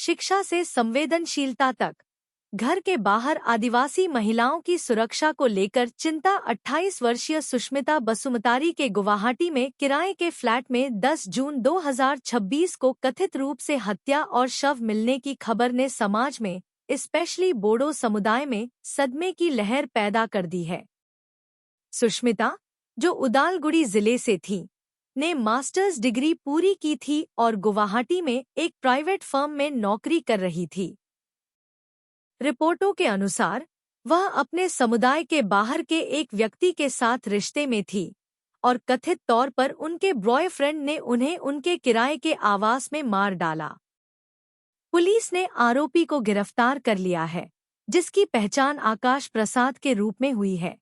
शिक्षा से संवेदनशीलता तक, घर के बाहर आदिवासी महिलाओं की सुरक्षा को लेकर चिंता। 28 वर्षीय सुष्मिता बसुमतारी के गुवाहाटी में किराए के फ्लैट में 10 जून 2026 को कथित रूप से हत्या और शव मिलने की खबर ने समाज में, स्पेशली बोडो समुदाय में, सदमे की लहर पैदा कर दी है। सुष्मिता, जो उदालगुड़ी जिले से थी, ने मास्टर्स डिग्री पूरी की थी और गुवाहाटी में एक प्राइवेट फर्म में नौकरी कर रही थी। रिपोर्टों के अनुसार वह अपने समुदाय के बाहर के एक व्यक्ति के साथ रिश्ते में थी और कथित तौर पर उनके बॉयफ्रेंड ने उन्हें उनके किराए के आवास में मार डाला। पुलिस ने आरोपी को गिरफ्तार कर लिया है, जिसकी पहचान आकाश प्रसाद के रूप में हुई है।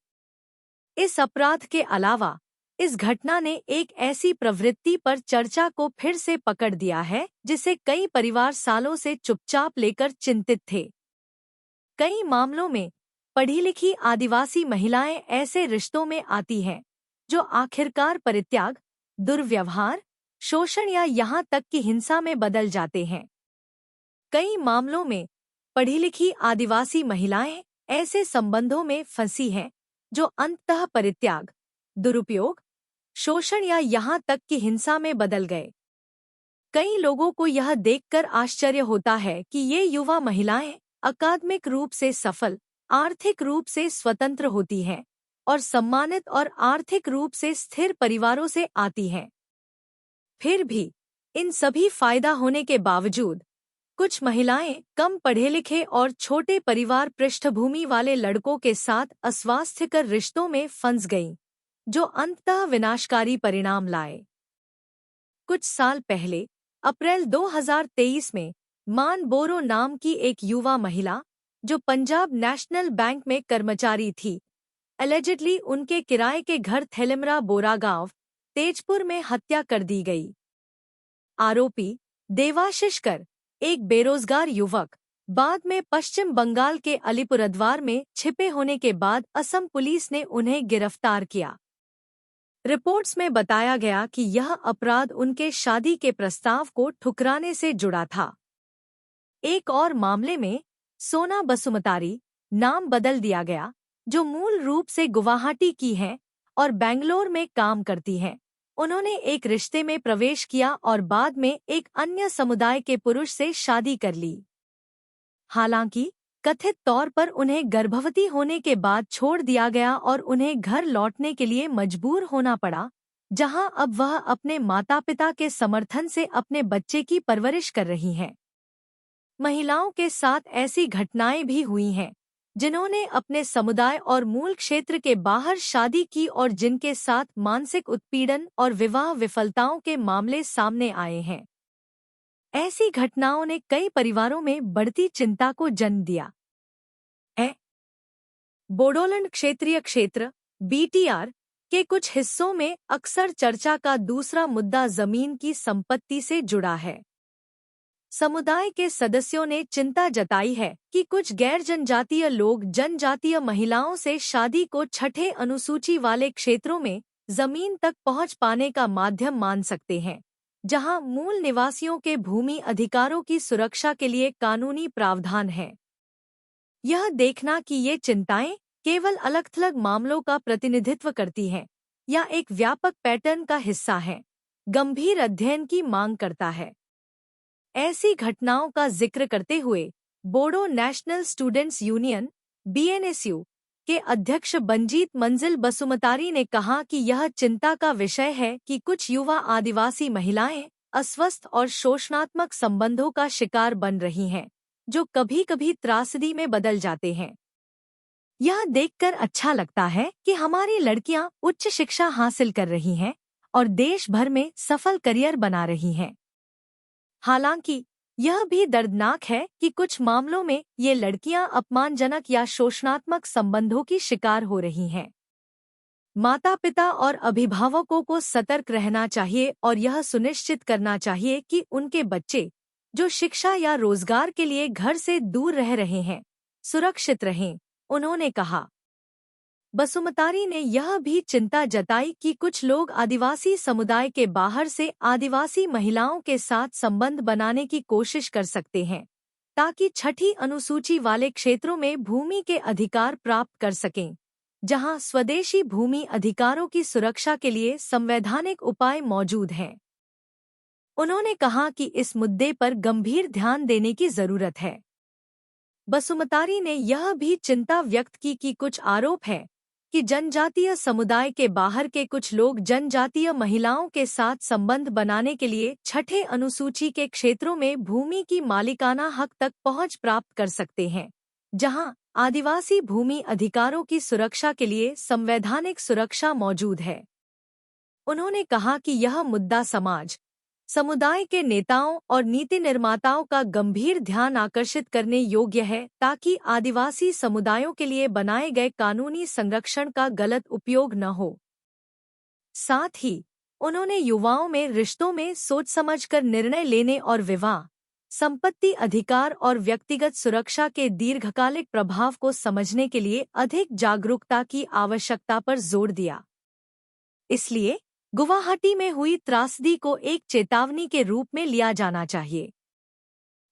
इस अपराध के अलावा इस घटना ने एक ऐसी प्रवृत्ति पर चर्चा को फिर से पकड़ दिया है जिसे कई परिवार सालों से चुपचाप लेकर चिंतित थे। कई मामलों में पढ़ी लिखी आदिवासी महिलाएं ऐसे रिश्तों में आती हैं जो आखिरकार परित्याग, दुर्व्यवहार, शोषण या यहाँ तक कि हिंसा में बदल जाते हैं। कई मामलों में पढ़ी लिखी आदिवासी महिलाएं ऐसे संबंधों में फंसी हैं जो अंततः परित्याग, दुरुपयोग, शोषण या यहाँ तक कि हिंसा में बदल गए। कई लोगों को यह देखकर आश्चर्य होता है कि ये युवा महिलाएं अकादमिक रूप से सफल, आर्थिक रूप से स्वतंत्र होती हैं और सम्मानित और आर्थिक रूप से स्थिर परिवारों से आती हैं। फिर भी इन सभी फायदा होने के बावजूद कुछ महिलाएं कम पढ़े लिखे और छोटे परिवार पृष्ठभूमि वाले लड़कों के साथ अस्वास्थ्यकर रिश्तों में फंस गईं, जो अंततः विनाशकारी परिणाम लाए। कुछ साल पहले अप्रैल 2023 में मान बोरो नाम की एक युवा महिला, जो पंजाब नेशनल बैंक में कर्मचारी थी, एलिजिडली उनके किराए के घर थेलिमरा बोरागांव, तेजपुर में हत्या कर दी गई। आरोपी देवाशीष कर, एक बेरोजगार युवक, बाद में पश्चिम बंगाल के अलीपुरद्वार में छिपे होने के बाद असम पुलिस ने उन्हें गिरफ्तार किया। रिपोर्ट्स में बताया गया कि यह अपराध उनके शादी के प्रस्ताव को ठुकराने से जुड़ा था। एक और मामले में सोना बसुमतारी, नाम बदल दिया गया, जो मूल रूप से गुवाहाटी की हैं और बेंगलोर में काम करती हैं, उन्होंने एक रिश्ते में प्रवेश किया और बाद में एक अन्य समुदाय के पुरुष से शादी कर ली। हालांकि कथित तौर पर उन्हें गर्भवती होने के बाद छोड़ दिया गया और उन्हें घर लौटने के लिए मजबूर होना पड़ा, जहां अब वह अपने माता पिता के समर्थन से अपने बच्चे की परवरिश कर रही हैं। महिलाओं के साथ ऐसी घटनाएं भी हुई हैं जिन्होंने अपने समुदाय और मूल क्षेत्र के बाहर शादी की और जिनके साथ मानसिक उत्पीड़न और विवाह विफलताओं के मामले सामने आए हैं। ऐसी घटनाओं ने कई परिवारों में बढ़ती चिंता को जन्म दिया है। बोडोलैंड क्षेत्रीय क्षेत्र (BTR) के कुछ हिस्सों में अक्सर चर्चा का दूसरा मुद्दा जमीन की संपत्ति से जुड़ा है। समुदाय के सदस्यों ने चिंता जताई है कि कुछ गैर जनजातीय लोग जनजातीय महिलाओं से शादी को छठे अनुसूची वाले क्षेत्रों में जमीन तक पहुंच पाने का माध्यम मान सकते हैं, जहां मूल निवासियों के भूमि अधिकारों की सुरक्षा के लिए कानूनी प्रावधान है। यह देखना कि ये चिंताएं केवल अलग-थलग मामलों का प्रतिनिधित्व करती हैं या एक व्यापक पैटर्न का हिस्सा हैं, गंभीर अध्ययन की मांग करता है। ऐसी घटनाओं का जिक्र करते हुए Bodo national students union (BNSU) के अध्यक्ष बंजीत मंजिल बसुमतारी ने कहा कि यह चिंता का विषय है कि कुछ युवा आदिवासी महिलाएं अस्वस्थ और शोषणात्मक संबंधों का शिकार बन रही हैं, जो कभी-कभी त्रासदी में बदल जाते हैं। यह देखकर अच्छा लगता है कि हमारी लड़कियां उच्च शिक्षा हासिल कर रही हैं और देश भर में सफल करियर बना रही हैं। हालांकि यह भी दर्दनाक है कि कुछ मामलों में ये लड़कियां अपमानजनक या शोषणात्मक संबंधों की शिकार हो रही हैं। माता-पिता और अभिभावकों को सतर्क रहना चाहिए और यह सुनिश्चित करना चाहिए कि उनके बच्चे, जो शिक्षा या रोजगार के लिए घर से दूर रह रहे हैं, सुरक्षित रहें, उन्होंने कहा। बसुमतारी ने यह भी चिंता जताई कि कुछ लोग आदिवासी समुदाय के बाहर से आदिवासी महिलाओं के साथ संबंध बनाने की कोशिश कर सकते हैं, ताकि छठी अनुसूची वाले क्षेत्रों में भूमि के अधिकार प्राप्त कर सकें, जहां स्वदेशी भूमि अधिकारों की सुरक्षा के लिए संवैधानिक उपाय मौजूद हैं। उन्होंने कहा कि इस मुद्दे पर गंभीर ध्यान देने की जरूरत है। बसुमतारी ने यह भी चिंता व्यक्त की कि कुछ आरोप है कि जनजातीय समुदाय के बाहर के कुछ लोग जनजातीय महिलाओं के साथ संबंध बनाने के लिए छठे अनुसूची के क्षेत्रों में भूमि की मालिकाना हक तक पहुंच प्राप्त कर सकते हैं, जहां आदिवासी भूमि अधिकारों की सुरक्षा के लिए संवैधानिक सुरक्षा मौजूद है। उन्होंने कहा कि यह मुद्दा समाज, समुदाय के नेताओं और नीति निर्माताओं का गंभीर ध्यान आकर्षित करने योग्य है, ताकि आदिवासी समुदायों के लिए बनाए गए कानूनी संरक्षण का गलत उपयोग न हो। साथ ही उन्होंने युवाओं में रिश्तों में सोच समझकर निर्णय लेने और विवाह, संपत्ति अधिकार और व्यक्तिगत सुरक्षा के दीर्घकालिक प्रभाव को समझने के लिए अधिक जागरूकता की आवश्यकता पर जोर दिया। इसलिए गुवाहाटी में हुई त्रासदी को एक चेतावनी के रूप में लिया जाना चाहिए।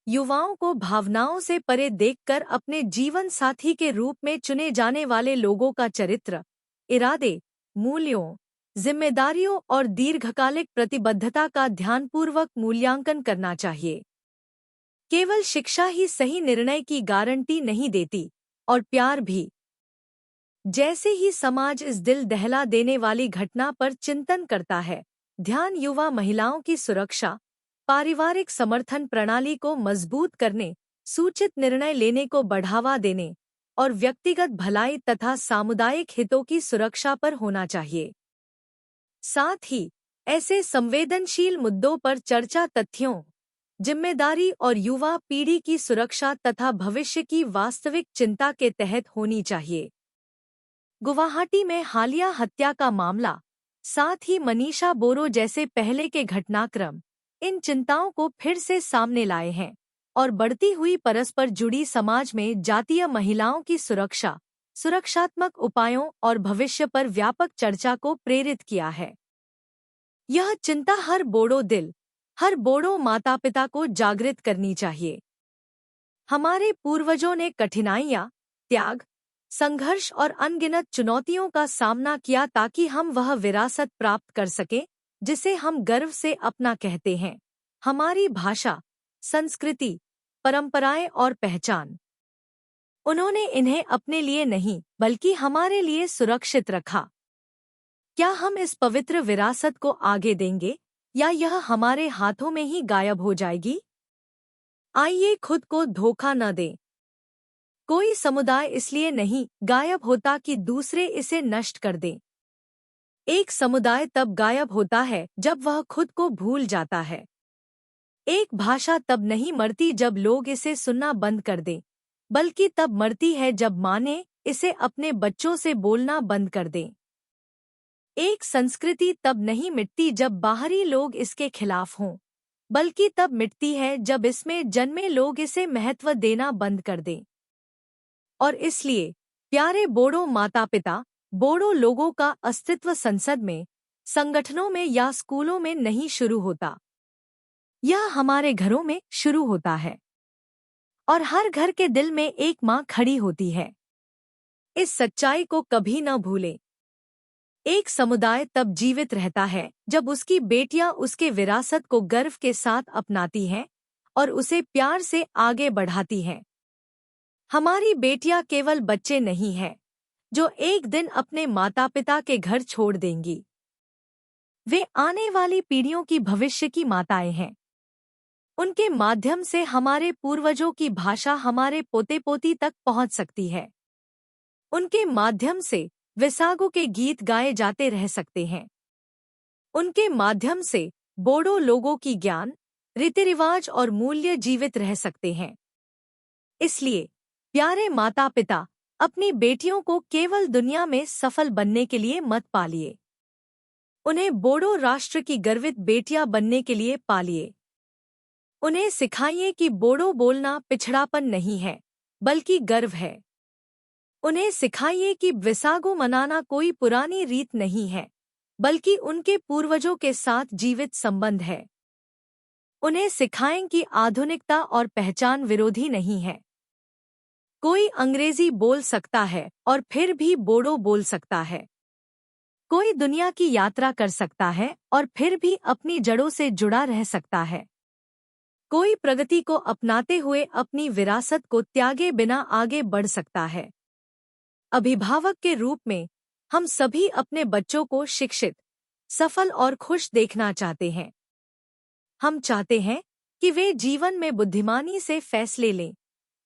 युवाओं को भावनाओं से परे देखकर अपने जीवन साथी के रूप में चुने जाने वाले लोगों का चरित्र, इरादे, मूल्यों, जिम्मेदारियों और दीर्घकालिक प्रतिबद्धता का ध्यानपूर्वक मूल्यांकन करना चाहिए। केवल शिक्षा ही सही निर्णय की गारंटी नहीं देती, और प्यार भी। जैसे ही समाज इस दिल दहला देने वाली घटना पर चिंतन करता है, ध्यान युवा महिलाओं की सुरक्षा, पारिवारिक समर्थन प्रणाली को मजबूत करने, सूचित निर्णय लेने को बढ़ावा देने और व्यक्तिगत भलाई तथा सामुदायिक हितों की सुरक्षा पर होना चाहिए। साथ ही ऐसे संवेदनशील मुद्दों पर चर्चा तथ्यों, जिम्मेदारी और युवा पीढ़ी की सुरक्षा तथा भविष्य की वास्तविक चिंता के तहत होनी चाहिए। गुवाहाटी में हालिया हत्या का मामला, साथ ही मनीषा बोरो जैसे पहले के घटनाक्रम इन चिंताओं को फिर से सामने लाए हैं और बढ़ती हुई परस्पर जुड़ी समाज में जातीय महिलाओं की सुरक्षा, सुरक्षात्मक उपायों और भविष्य पर व्यापक चर्चा को प्रेरित किया है। यह चिंता हर बोडो दिल, हर बोडो माता पिता को जागृत करनी चाहिए। हमारे पूर्वजों ने कठिनाइयाँ, त्याग, संघर्ष और अनगिनत चुनौतियों का सामना किया ताकि हम वह विरासत प्राप्त कर सकें जिसे हम गर्व से अपना कहते हैं, हमारी भाषा, संस्कृति, परंपराएं और पहचान। उन्होंने इन्हें अपने लिए नहीं बल्कि हमारे लिए सुरक्षित रखा। क्या हम इस पवित्र विरासत को आगे देंगे या यह हमारे हाथों में ही गायब हो जाएगी? आइए खुद को धोखा न दें। कोई समुदाय इसलिए नहीं गायब होता कि दूसरे इसे नष्ट कर दें। एक समुदाय तब गायब होता है जब वह खुद को भूल जाता है। एक भाषा तब नहीं मरती जब लोग इसे सुनना बंद कर दें, बल्कि तब मरती है जब माँ ने इसे अपने बच्चों से बोलना बंद कर दें। एक संस्कृति तब नहीं मिटती जब बाहरी लोग इसके खिलाफ हों, बल्कि तब मिटती है जब इसमें जन्मे लोग इसे महत्व देना बंद कर दें। और इसलिए प्यारे बोडो माता पिता, बोडो लोगों का अस्तित्व संसद में, संगठनों में या स्कूलों में नहीं शुरू होता। यह हमारे घरों में शुरू होता है और हर घर के दिल में एक माँ खड़ी होती है। इस सच्चाई को कभी न भूलें। एक समुदाय तब जीवित रहता है जब उसकी बेटियां उसके विरासत को गर्व के साथ अपनाती हैं और उसे प्यार से आगे बढ़ाती हैं। हमारी बेटियां केवल बच्चे नहीं हैं जो एक दिन अपने माता पिता के घर छोड़ देंगी। वे आने वाली पीढ़ियों की भविष्य की माताएं हैं। उनके माध्यम से हमारे पूर्वजों की भाषा हमारे पोते पोती तक पहुंच सकती है। उनके माध्यम से वेसागो के गीत गाए जाते रह सकते हैं। उनके माध्यम से बोडो लोगों की ज्ञान, रीति रिवाज और मूल्य जीवित रह सकते हैं। इसलिए प्यारे माता पिता, अपनी बेटियों को केवल दुनिया में सफल बनने के लिए मत पालिए। उन्हें बोडो राष्ट्र की गर्वित बेटियां बनने के लिए पालिए। उन्हें सिखाइए कि बोडो बोलना पिछड़ापन नहीं है, बल्कि गर्व है। उन्हें सिखाइए कि वेसागो मनाना कोई पुरानी रीत नहीं है, बल्कि उनके पूर्वजों के साथ जीवित संबंध है। उन्हें सिखाएं कि आधुनिकता और पहचान विरोधी नहीं है। कोई अंग्रेजी बोल सकता है और फिर भी बोडो बोल सकता है। कोई दुनिया की यात्रा कर सकता है और फिर भी अपनी जड़ों से जुड़ा रह सकता है। कोई प्रगति को अपनाते हुए अपनी विरासत को त्यागे बिना आगे बढ़ सकता है। अभिभावक के रूप में हम सभी अपने बच्चों को शिक्षित, सफल और खुश देखना चाहते हैं। हम चाहते हैं कि वे जीवन में बुद्धिमानी से फैसले लें,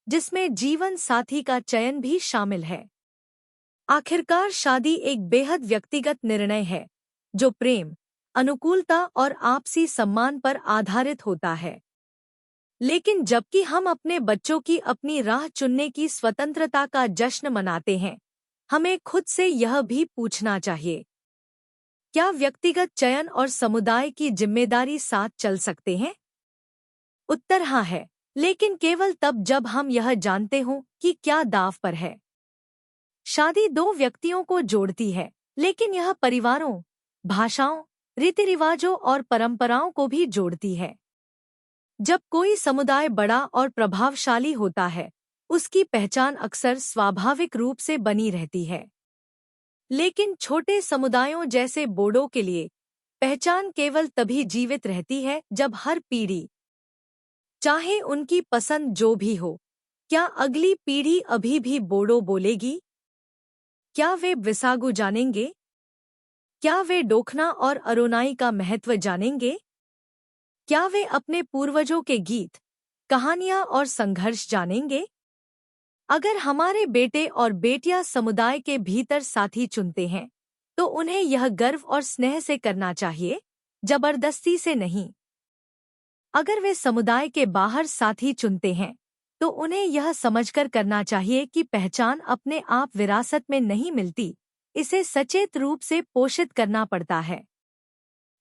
जिसमें जीवन साथी का चयन भी शामिल है। आखिरकार शादी एक बेहद व्यक्तिगत निर्णय है, जो प्रेम, अनुकूलता और आपसी सम्मान पर आधारित होता है। लेकिन जबकि हम अपने बच्चों की अपनी राह चुनने की स्वतंत्रता का जश्न मनाते हैं, हमें खुद से यह भी पूछना चाहिए, क्या व्यक्तिगत चयन और समुदाय की जिम्मेदारी साथ चल सकते हैं? उत्तर हाँ है, लेकिन केवल तब जब हम यह जानते हों कि क्या दांव पर है। शादी दो व्यक्तियों को जोड़ती है, लेकिन यह परिवारों, भाषाओं, रीति रिवाजों और परंपराओं को भी जोड़ती है। जब कोई समुदाय बड़ा और प्रभावशाली होता है, उसकी पहचान अक्सर स्वाभाविक रूप से बनी रहती है। लेकिन छोटे समुदायों जैसे बोडो के लिए पहचान केवल तभी जीवित रहती है जब हर पीढ़ी, चाहे उनकी पसंद जो भी हो, क्या अगली पीढ़ी अभी भी बोडो बोलेगी? क्या वे विसागु जानेंगे? क्या वे डोखना और अरोनाई का महत्व जानेंगे? क्या वे अपने पूर्वजों के गीत, कहानियां और संघर्ष जानेंगे? अगर हमारे बेटे और बेटियां समुदाय के भीतर साथी चुनते हैं, तो उन्हें यह गर्व और स्नेह से करना चाहिए, जबरदस्ती से नहीं। अगर वे समुदाय के बाहर साथी चुनते हैं, तो उन्हें यह समझकर करना चाहिए कि पहचान अपने आप विरासत में नहीं मिलती, इसे सचेत रूप से पोषित करना पड़ता है।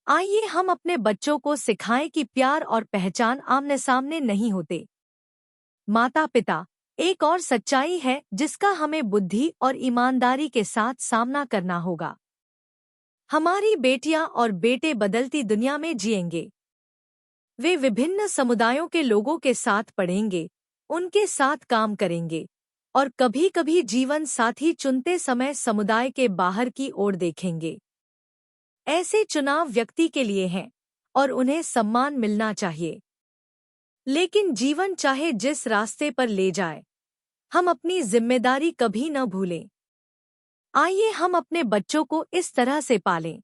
आइए हम अपने बच्चों को सिखाएं कि प्यार और पहचान आमने सामने नहीं होते। माता पिता एक और सच्चाई है जिसका हमें बुद्धि और ईमानदारी के साथ सामना करना होगा। हमारी बेटियां और बेटे बदलती दुनिया में जिएंगे। वे विभिन्न समुदायों के लोगों के साथ पढ़ेंगे, उनके साथ काम करेंगे और कभी-कभी जीवन साथी चुनते समय समुदाय के बाहर की ओर देखेंगे। ऐसे चुनाव व्यक्ति के लिए हैं और उन्हें सम्मान मिलना चाहिए। लेकिन जीवन चाहे जिस रास्ते पर ले जाए, हम अपनी जिम्मेदारी कभी न भूलें। आइए हम अपने बच्चों को इस तरह से पालें।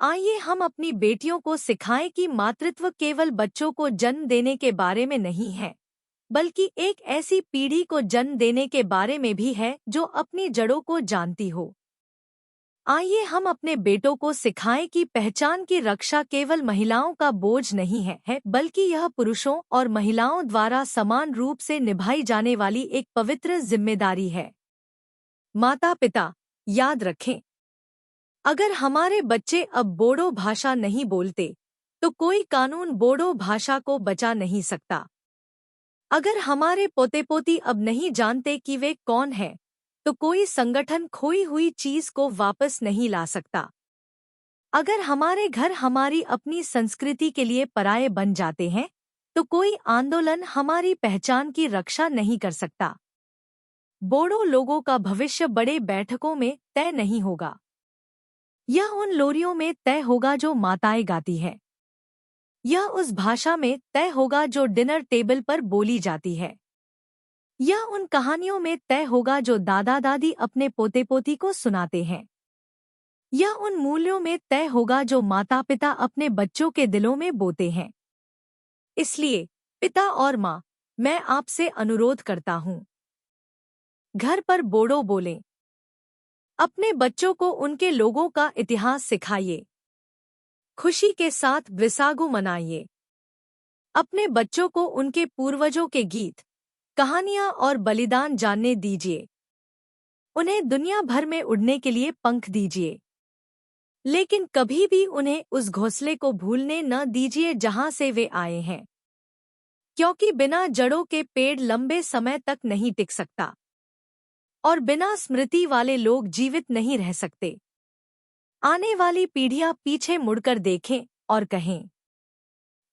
आइए हम अपनी बेटियों को सिखाएं कि मातृत्व केवल बच्चों को जन्म देने के बारे में नहीं है, बल्कि एक ऐसी पीढ़ी को जन्म देने के बारे में भी है जो अपनी जड़ों को जानती हो। आइए हम अपने बेटों को सिखाएं कि पहचान की रक्षा केवल महिलाओं का बोझ नहीं है, बल्कि यह पुरुषों और महिलाओं द्वारा समान रूप से निभाई जाने वाली एक पवित्र जिम्मेदारी है। माता पिता, याद रखें, अगर हमारे बच्चे अब बोडो भाषा नहीं बोलते, तो कोई कानून बोडो भाषा को बचा नहीं सकता। अगर हमारे पोते पोती अब नहीं जानते कि वे कौन हैं, तो कोई संगठन खोई हुई चीज को वापस नहीं ला सकता। अगर हमारे घर हमारी अपनी संस्कृति के लिए पराये बन जाते हैं, तो कोई आंदोलन हमारी पहचान की रक्षा नहीं कर सकता। बोडो लोगों का भविष्य बड़े बैठकों में तय नहीं होगा। यह उन लोरियों में तय होगा जो माताएं गाती हैं। यह उस भाषा में तय होगा जो डिनर टेबल पर बोली जाती है। यह उन कहानियों में तय होगा जो दादा दादी अपने पोते पोती को सुनाते हैं। यह उन मूल्यों में तय होगा जो माता पिता अपने बच्चों के दिलों में बोते हैं। इसलिए पिता और माँ, मैं आपसे अनुरोध करता हूँ, घर पर बोडो बोलें। अपने बच्चों को उनके लोगों का इतिहास सिखाइए। खुशी के साथ विसागु मनाइए। अपने बच्चों को उनके पूर्वजों के गीत, कहानियां और बलिदान जानने दीजिए। उन्हें दुनिया भर में उड़ने के लिए पंख दीजिए, लेकिन कभी भी उन्हें उस घोंसले को भूलने न दीजिए जहां से वे आए हैं, क्योंकि बिना जड़ों के पेड़ लंबे समय तक नहीं टिक सकता और बिना स्मृति वाले लोग जीवित नहीं रह सकते। आने वाली पीढ़ियां पीछे मुड़कर देखें और कहें,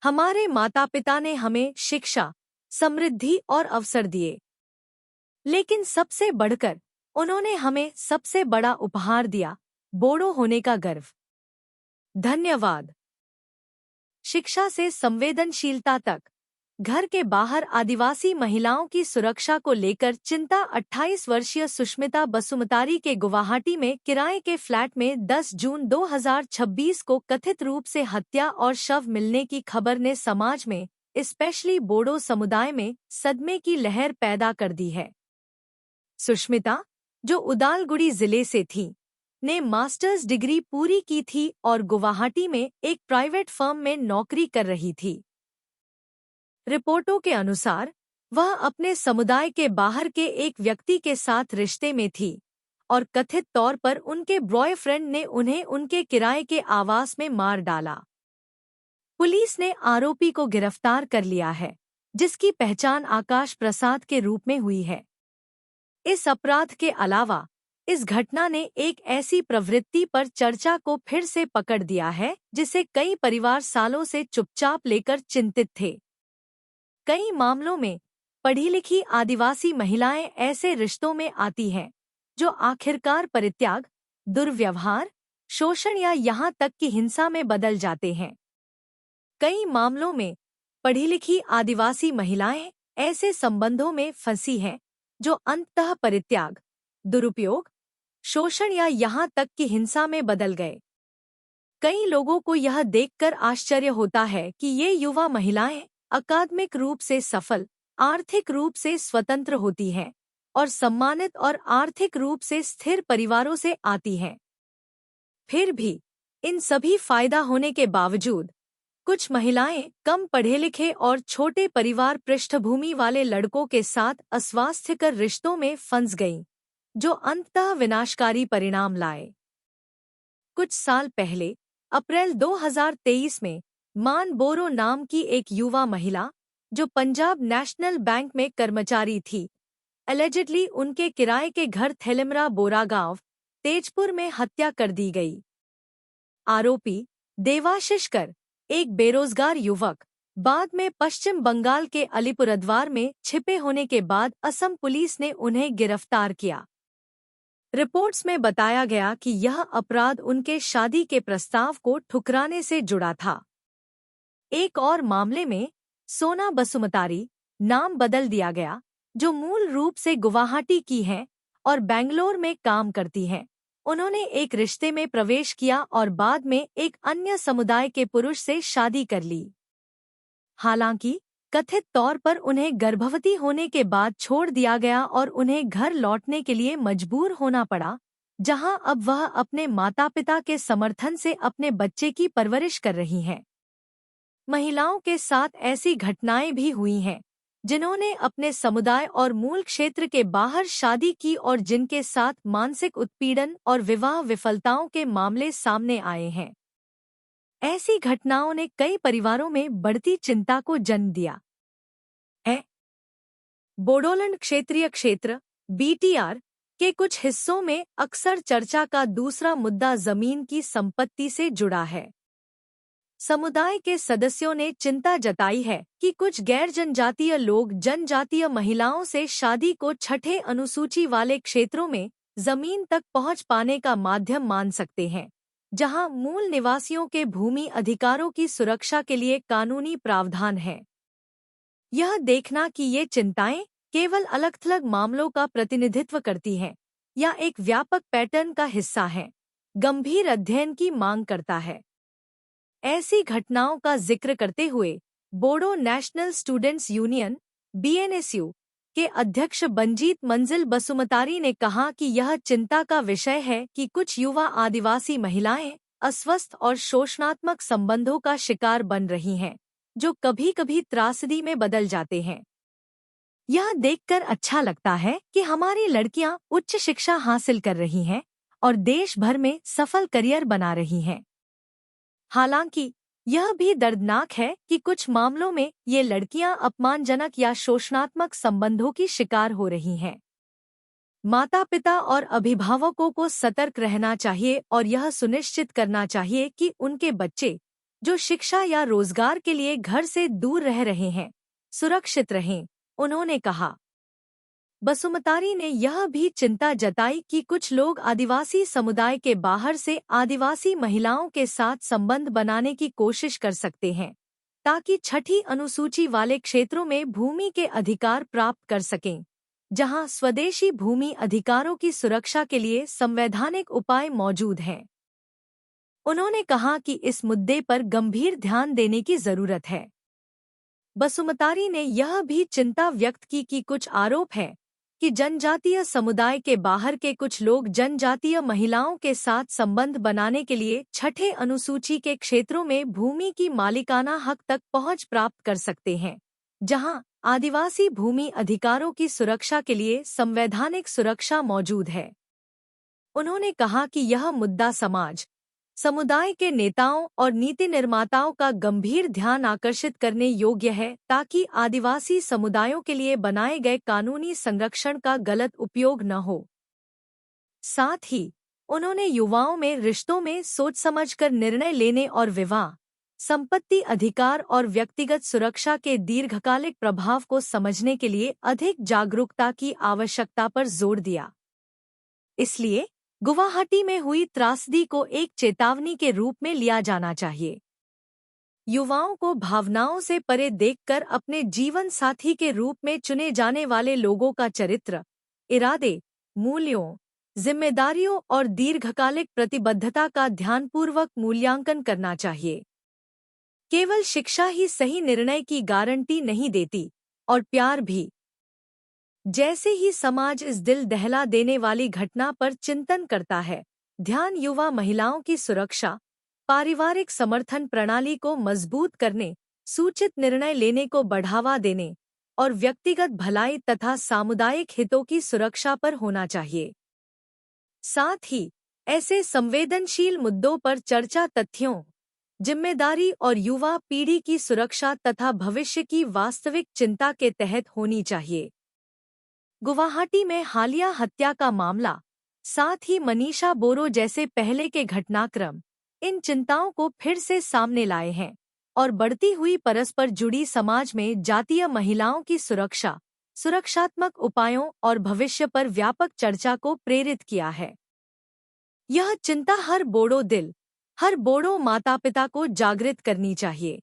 हमारे माता पिता ने हमें शिक्षा, समृद्धि और अवसर दिए, लेकिन सबसे बढ़कर उन्होंने हमें सबसे बड़ा उपहार दिया, बोडो होने का गर्व। धन्यवाद। शिक्षा से संवेदनशीलता तक, घर के बाहर आदिवासी महिलाओं की सुरक्षा को लेकर चिंता। 28 वर्षीय सुष्मिता बसुमतारी के गुवाहाटी में किराए के फ्लैट में 10 जून 2026 को कथित रूप से हत्या और शव मिलने की खबर ने समाज में, स्पेशली बोडो समुदाय में, सदमे की लहर पैदा कर दी है। सुष्मिता, जो उदालगुड़ी जिले से थी, ने मास्टर्स डिग्री पूरी की थी और गुवाहाटी में एक प्राइवेट फर्म में नौकरी कर रही थी। रिपोर्टों के अनुसार वह अपने समुदाय के बाहर के एक व्यक्ति के साथ रिश्ते में थी और कथित तौर पर उनके बॉयफ्रेंड ने उन्हें उनके किराए के आवास में मार डाला। पुलिस ने आरोपी को गिरफ्तार कर लिया है, जिसकी पहचान आकाश प्रसाद के रूप में हुई है। इस अपराध के अलावा इस घटना ने एक ऐसी प्रवृत्ति पर चर्चा को फिर से पकड़ दिया है जिसे कई परिवार सालों से चुपचाप लेकर चिंतित थे। कई मामलों में पढ़ी लिखी आदिवासी महिलाएं ऐसे रिश्तों में आती हैं जो आखिरकार परित्याग, दुर्व्यवहार, शोषण या यहाँ तक कि हिंसा में बदल जाते हैं। कई मामलों में पढ़ी लिखी आदिवासी महिलाएं ऐसे संबंधों में फंसी हैं जो अंततः परित्याग, दुरुपयोग, शोषण या यहाँ तक कि हिंसा में बदल गए। कई लोगों को यह देखकर आश्चर्य होता है कि ये युवा महिलाएं अकादमिक रूप से सफल, आर्थिक रूप से स्वतंत्र होती हैं और सम्मानित और आर्थिक रूप से स्थिर परिवारों से आती हैं। फिर भी इन सभी फायदा होने के बावजूद कुछ महिलाएं कम पढ़े लिखे और छोटे परिवार पृष्ठभूमि वाले लड़कों के साथ अस्वास्थ्यकर रिश्तों में फंस गईं, जो अंततः विनाशकारी परिणाम लाए। कुछ साल पहले अप्रैल 2023 में मान बोरो नाम की एक युवा महिला, जो पंजाब नेशनल बैंक में कर्मचारी थी, एलिजिडली उनके किराए के घर थेलिमरा बोरागांव, तेजपुर में हत्या कर दी गई। आरोपी देवाशीष कर, एक बेरोजगार युवक, बाद में पश्चिम बंगाल के अलीपुरद्वार में छिपे होने के बाद असम पुलिस ने उन्हें गिरफ्तार किया। रिपोर्ट्स में बताया गया कि यह अपराध उनके शादी के प्रस्ताव को ठुकराने से जुड़ा था। एक और मामले में सोना बसुमतारी, नाम बदल दिया गया, जो मूल रूप से गुवाहाटी की हैं और बेंगलोर में काम करती हैं, उन्होंने एक रिश्ते में प्रवेश किया और बाद में एक अन्य समुदाय के पुरुष से शादी कर ली। हालांकि कथित तौर पर उन्हें गर्भवती होने के बाद छोड़ दिया गया और उन्हें घर लौटने के लिए मजबूर होना पड़ा, जहां अब वह अपने माता पिता के समर्थन से अपने बच्चे की परवरिश कर रही हैं। महिलाओं के साथ ऐसी घटनाएं भी हुई हैं जिन्होंने अपने समुदाय और मूल क्षेत्र के बाहर शादी की और जिनके साथ मानसिक उत्पीड़न और विवाह विफलताओं के मामले सामने आए हैं। ऐसी घटनाओं ने कई परिवारों में बढ़ती चिंता को जन्म दिया है। बोडोलैंड क्षेत्रीय क्षेत्र (BTR) के कुछ हिस्सों में अक्सर चर्चा का दूसरा मुद्दा जमीन की संपत्ति से जुड़ा है। समुदाय के सदस्यों ने चिंता जताई है कि कुछ गैर जनजातीय लोग जनजातीय महिलाओं से शादी को छठे अनुसूची वाले क्षेत्रों में जमीन तक पहुंच पाने का माध्यम मान सकते हैं, जहां मूल निवासियों के भूमि अधिकारों की सुरक्षा के लिए कानूनी प्रावधान है। यह देखना कि ये चिंताएं केवल अलग-थलग मामलों का प्रतिनिधित्व करती हैं या एक व्यापक पैटर्न का हिस्सा हैं, गंभीर अध्ययन की मांग करता है। ऐसी घटनाओं का जिक्र करते हुए Bodo national students union (BNSU) के अध्यक्ष बंजीत मंजिल बसुमतारी ने कहा कि यह चिंता का विषय है कि कुछ युवा आदिवासी महिलाएं अस्वस्थ और शोषणात्मक संबंधों का शिकार बन रही हैं, जो कभी-कभी त्रासदी में बदल जाते हैं। यह देखकर अच्छा लगता है कि हमारी लड़कियां उच्च शिक्षा हासिल कर रही हैं और देश भर में सफल करियर बना रही हैं। हालांकि यह भी दर्दनाक है कि कुछ मामलों में ये लड़कियां अपमानजनक या शोषणात्मक संबंधों की शिकार हो रही हैं। माता-पिता और अभिभावकों को सतर्क रहना चाहिए और यह सुनिश्चित करना चाहिए कि उनके बच्चे जो शिक्षा या रोजगार के लिए घर से दूर रह रहे हैं, सुरक्षित रहें। उन्होंने कहा। बसुमतारी ने यह भी चिंता जताई कि कुछ लोग आदिवासी समुदाय के बाहर से आदिवासी महिलाओं के साथ संबंध बनाने की कोशिश कर सकते हैं, ताकि छठी अनुसूची वाले क्षेत्रों में भूमि के अधिकार प्राप्त कर सकें, जहां स्वदेशी भूमि अधिकारों की सुरक्षा के लिए संवैधानिक उपाय मौजूद हैं। उन्होंने कहा कि इस मुद्दे पर गंभीर ध्यान देने की जरूरत है। बसुमतारी ने यह भी चिंता व्यक्त की कि कुछ आरोप है कि जनजातीय समुदाय के बाहर के कुछ लोग जनजातीय महिलाओं के साथ संबंध बनाने के लिए छठे अनुसूची के क्षेत्रों में भूमि की मालिकाना हक तक पहुंच प्राप्त कर सकते हैं, जहां आदिवासी भूमि अधिकारों की सुरक्षा के लिए संवैधानिक सुरक्षा मौजूद है। उन्होंने कहा कि यह मुद्दा समाज, समुदाय के नेताओं और नीति निर्माताओं का गंभीर ध्यान आकर्षित करने योग्य है, ताकि आदिवासी समुदायों के लिए बनाए गए कानूनी संरक्षण का गलत उपयोग न हो। साथ ही उन्होंने युवाओं में रिश्तों में सोच समझकर निर्णय लेने और विवाह, संपत्ति अधिकार और व्यक्तिगत सुरक्षा के दीर्घकालिक प्रभाव को समझने के लिए अधिक जागरूकता की आवश्यकता पर जोर दिया। इसलिए गुवाहाटी में हुई त्रासदी को एक चेतावनी के रूप में लिया जाना चाहिए। युवाओं को भावनाओं से परे देखकर अपने जीवन साथी के रूप में चुने जाने वाले लोगों का चरित्र, इरादे, मूल्यों, जिम्मेदारियों और दीर्घकालिक प्रतिबद्धता का ध्यानपूर्वक मूल्यांकन करना चाहिए। केवल शिक्षा ही सही निर्णय की गारंटी नहीं देती, और प्यार भी। जैसे ही समाज इस दिल दहला देने वाली घटना पर चिंतन करता है, ध्यान युवा महिलाओं की सुरक्षा, पारिवारिक समर्थन प्रणाली को मजबूत करने, सूचित निर्णय लेने को बढ़ावा देने और व्यक्तिगत भलाई तथा सामुदायिक हितों की सुरक्षा पर होना चाहिए। साथ ही ऐसे संवेदनशील मुद्दों पर चर्चा तथ्यों, जिम्मेदारी और युवा पीढ़ी की सुरक्षा तथा भविष्य की वास्तविक चिंता के तहत होनी चाहिए। गुवाहाटी में हालिया हत्या का मामला, साथ ही मनीषा बोरो जैसे पहले के घटनाक्रम इन चिंताओं को फिर से सामने लाए हैं और बढ़ती हुई परस्पर जुड़ी समाज में जातीय महिलाओं की सुरक्षा, सुरक्षात्मक उपायों और भविष्य पर व्यापक चर्चा को प्रेरित किया है। यह चिंता हर बोडो दिल, हर बोडो माता पिता को जागृत करनी चाहिए।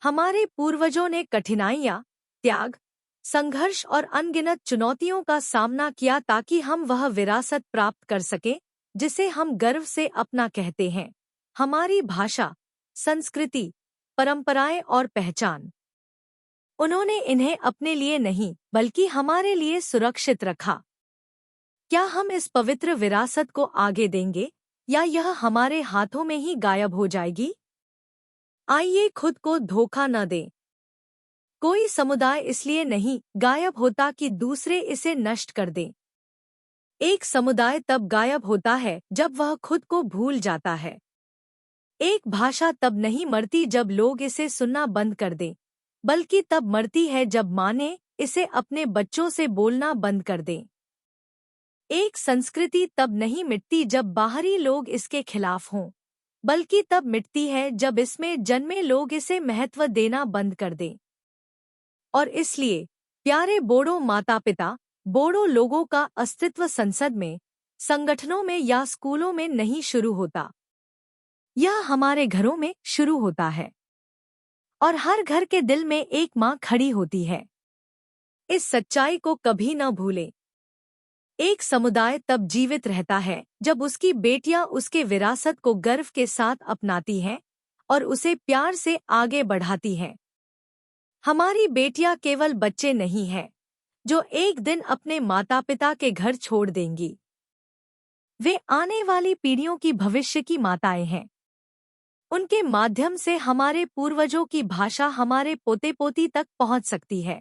हमारे पूर्वजों ने कठिनाइयाँ, त्याग, संघर्ष और अनगिनत चुनौतियों का सामना किया ताकि हम वह विरासत प्राप्त कर सकें जिसे हम गर्व से अपना कहते हैं, हमारी भाषा, संस्कृति, परंपराएं और पहचान। उन्होंने इन्हें अपने लिए नहीं बल्कि हमारे लिए सुरक्षित रखा। क्या हम इस पवित्र विरासत को आगे देंगे या यह हमारे हाथों में ही गायब हो जाएगी? आइए खुद को धोखा न दें। कोई समुदाय इसलिए नहीं गायब होता कि दूसरे इसे नष्ट कर दें। एक समुदाय तब गायब होता है जब वह खुद को भूल जाता है। एक भाषा तब नहीं मरती जब लोग इसे सुनना बंद कर दें, बल्कि तब मरती है जब माँ ने इसे अपने बच्चों से बोलना बंद कर दें। एक संस्कृति तब नहीं मिटती जब बाहरी लोग इसके खिलाफ हों, बल्कि तब मिटती है जब इसमें जन्मे लोग इसे महत्व देना बंद कर दें। और इसलिए प्यारे बोडो माता पिता, बोडो लोगों का अस्तित्व संसद में, संगठनों में या स्कूलों में नहीं शुरू होता। यह हमारे घरों में शुरू होता है और हर घर के दिल में एक माँ खड़ी होती है। इस सच्चाई को कभी न भूलें। एक समुदाय तब जीवित रहता है जब उसकी बेटियां उसके विरासत को गर्व के साथ अपनाती हैं और उसे प्यार से आगे बढ़ाती हैं। हमारी बेटियां केवल बच्चे नहीं हैं जो एक दिन अपने माता पिता के घर छोड़ देंगी। वे आने वाली पीढ़ियों की भविष्य की माताएं हैं। उनके माध्यम से हमारे पूर्वजों की भाषा हमारे पोते पोती तक पहुंच सकती है।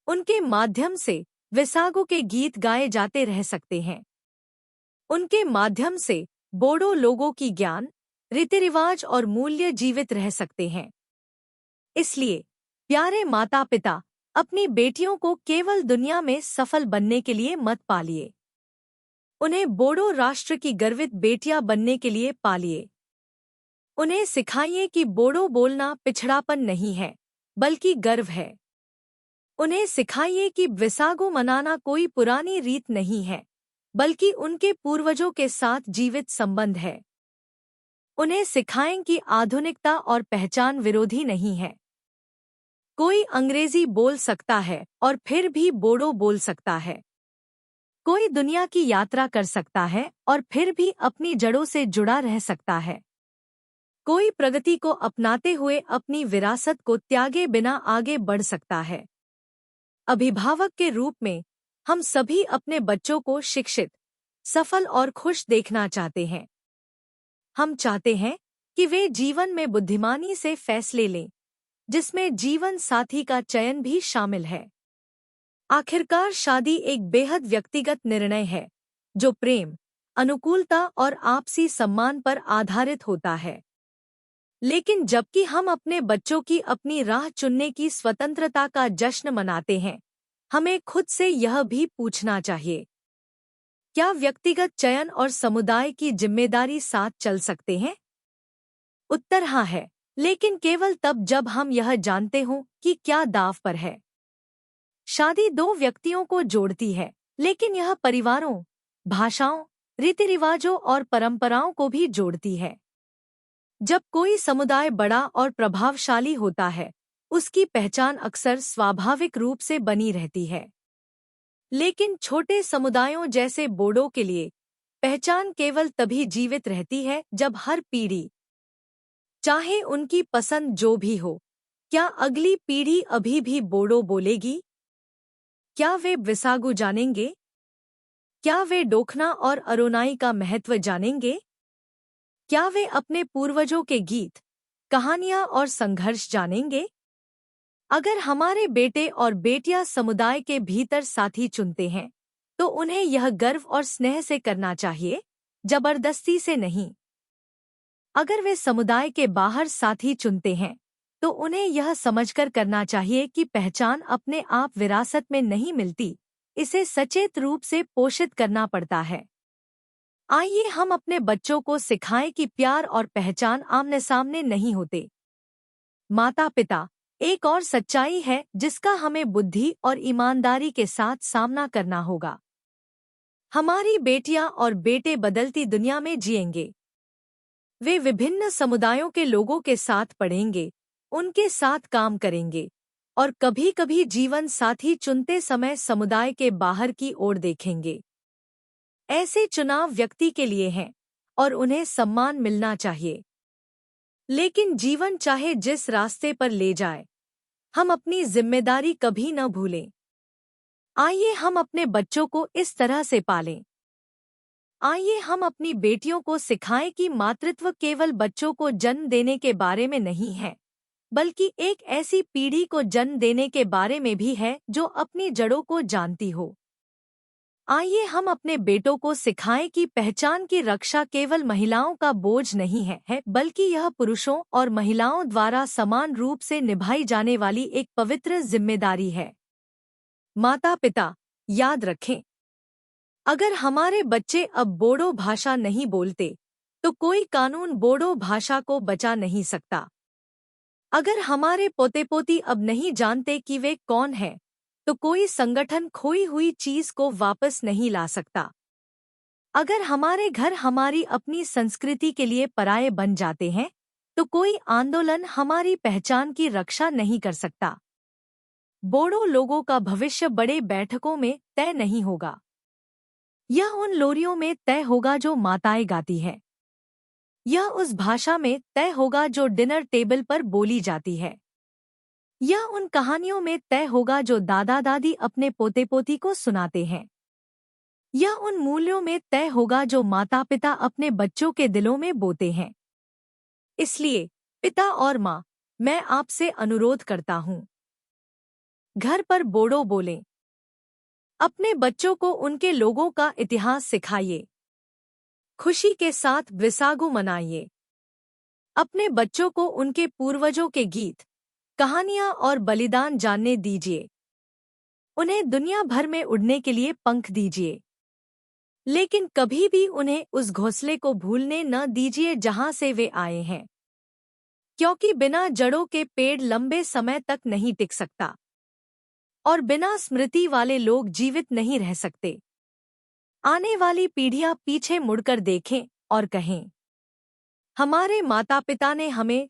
उनके माध्यम से विसागो के गीत गाए जाते रह सकते हैं। उनके माध्यम से बोडो लोगों की ज्ञान, रीति रिवाज और मूल्य जीवित रह सकते हैं। इसलिए प्यारे माता पिता, अपनी बेटियों को केवल दुनिया में सफल बनने के लिए मत पालिए। उन्हें बोडो राष्ट्र की गर्वित बेटियां बनने के लिए पालिए। उन्हें सिखाइए कि बोडो बोलना पिछड़ापन नहीं है, बल्कि गर्व है। उन्हें सिखाइए कि विसागु मनाना कोई पुरानी रीत नहीं है, बल्कि उनके पूर्वजों के साथ जीवित संबंध है। उन्हें सिखाएं कि आधुनिकता और पहचान विरोधी नहीं है। कोई अंग्रेजी बोल सकता है और फिर भी बोडो बोल सकता है। कोई दुनिया की यात्रा कर सकता है और फिर भी अपनी जड़ों से जुड़ा रह सकता है। कोई प्रगति को अपनाते हुए अपनी विरासत को त्यागे बिना आगे बढ़ सकता है। अभिभावक के रूप में हम सभी अपने बच्चों को शिक्षित, सफल और खुश देखना चाहते हैं। हम चाहते हैं कि वे जीवन में बुद्धिमानी से फैसले लें, जिसमें जीवन साथी का चयन भी शामिल है। आखिरकार शादी एक बेहद व्यक्तिगत निर्णय है, जो प्रेम, अनुकूलता और आपसी सम्मान पर आधारित होता है। लेकिन जबकि हम अपने बच्चों की अपनी राह चुनने की स्वतंत्रता का जश्न मनाते हैं, हमें खुद से यह भी पूछना चाहिए, क्या व्यक्तिगत चयन और समुदाय की जिम्मेदारी साथ चल सकते हैं? उत्तर हाँ है, लेकिन केवल तब जब हम यह जानते हों कि क्या दांव पर है। शादी दो व्यक्तियों को जोड़ती है, लेकिन यह परिवारों, भाषाओं, रीति रिवाजों और परंपराओं को भी जोड़ती है। जब कोई समुदाय बड़ा और प्रभावशाली होता है, उसकी पहचान अक्सर स्वाभाविक रूप से बनी रहती है। लेकिन छोटे समुदायों जैसे बोडो के लिए पहचान केवल तभी जीवित रहती है जब हर पीढ़ी, चाहे उनकी पसंद जो भी हो, क्या अगली पीढ़ी अभी भी बोडो बोलेगी? क्या वे विसागु जानेंगे? क्या वे डोखना और अरोनाई का महत्व जानेंगे? क्या वे अपने पूर्वजों के गीत, कहानियां और संघर्ष जानेंगे? अगर हमारे बेटे और बेटियां समुदाय के भीतर साथी चुनते हैं, तो उन्हें यह गर्व और स्नेह से करना चाहिए, जबरदस्ती से नहीं। अगर वे समुदाय के बाहर साथी चुनते हैं, तो उन्हें यह समझकर करना चाहिए कि पहचान अपने आप विरासत में नहीं मिलती, इसे सचेत रूप से पोषित करना पड़ता है। आइए हम अपने बच्चों को सिखाएं कि प्यार और पहचान आमने सामने नहीं होते। माता पिता एक और सच्चाई है जिसका हमें बुद्धि और ईमानदारी के साथ सामना करना होगा। हमारी बेटियां और बेटे बदलती दुनिया में जिएंगे। वे विभिन्न समुदायों के लोगों के साथ पढ़ेंगे, उनके साथ काम करेंगे और कभी-कभी जीवन साथी चुनते समय समुदाय के बाहर की ओर देखेंगे। ऐसे चुनाव व्यक्ति के लिए हैं और उन्हें सम्मान मिलना चाहिए। लेकिन जीवन चाहे जिस रास्ते पर ले जाए, हम अपनी जिम्मेदारी कभी न भूलें। आइए हम अपने बच्चों को इस तरह से पालें। आइए हम अपनी बेटियों को सिखाएं कि मातृत्व केवल बच्चों को जन्म देने के बारे में नहीं है, बल्कि एक ऐसी पीढ़ी को जन्म देने के बारे में भी है जो अपनी जड़ों को जानती हो। आइए हम अपने बेटों को सिखाएं कि पहचान की रक्षा केवल महिलाओं का बोझ नहीं है, बल्कि यह पुरुषों और महिलाओं द्वारा समान रूप से निभाई जाने वाली एक पवित्र जिम्मेदारी है। माता पिता, याद रखें, अगर हमारे बच्चे अब बोडो भाषा नहीं बोलते, तो कोई कानून बोडो भाषा को बचा नहीं सकता। अगर हमारे पोते पोती अब नहीं जानते कि वे कौन हैं, तो कोई संगठन खोई हुई चीज को वापस नहीं ला सकता। अगर हमारे घर हमारी अपनी संस्कृति के लिए पराये बन जाते हैं, तो कोई आंदोलन हमारी पहचान की रक्षा नहीं कर सकता। बोडो लोगों का भविष्य बड़े बैठकों में तय नहीं होगा। यह उन लोरियों में तय होगा जो माताएं गाती हैं। यह उस भाषा में तय होगा जो डिनर टेबल पर बोली जाती है। यह उन कहानियों में तय होगा जो दादा दादी अपने पोते पोती को सुनाते हैं। यह उन मूल्यों में तय होगा जो माता पिता अपने बच्चों के दिलों में बोते हैं। इसलिए पिता और माँ, मैं आपसे अनुरोध करता हूँ, घर पर बोडो बोलें। अपने बच्चों को उनके लोगों का इतिहास सिखाइए। खुशी के साथ विसागु मनाइए। अपने बच्चों को उनके पूर्वजों के गीत, कहानियां और बलिदान जानने दीजिए। उन्हें दुनिया भर में उड़ने के लिए पंख दीजिए, लेकिन कभी भी उन्हें उस घोंसले को भूलने न दीजिए जहां से वे आए हैं। क्योंकि बिना जड़ों के पेड़ लंबे समय तक नहीं टिक सकता और बिना स्मृति वाले लोग जीवित नहीं रह सकते। आने वाली पीढ़ियां पीछे मुड़कर देखें और कहें, हमारे माता पिता ने हमें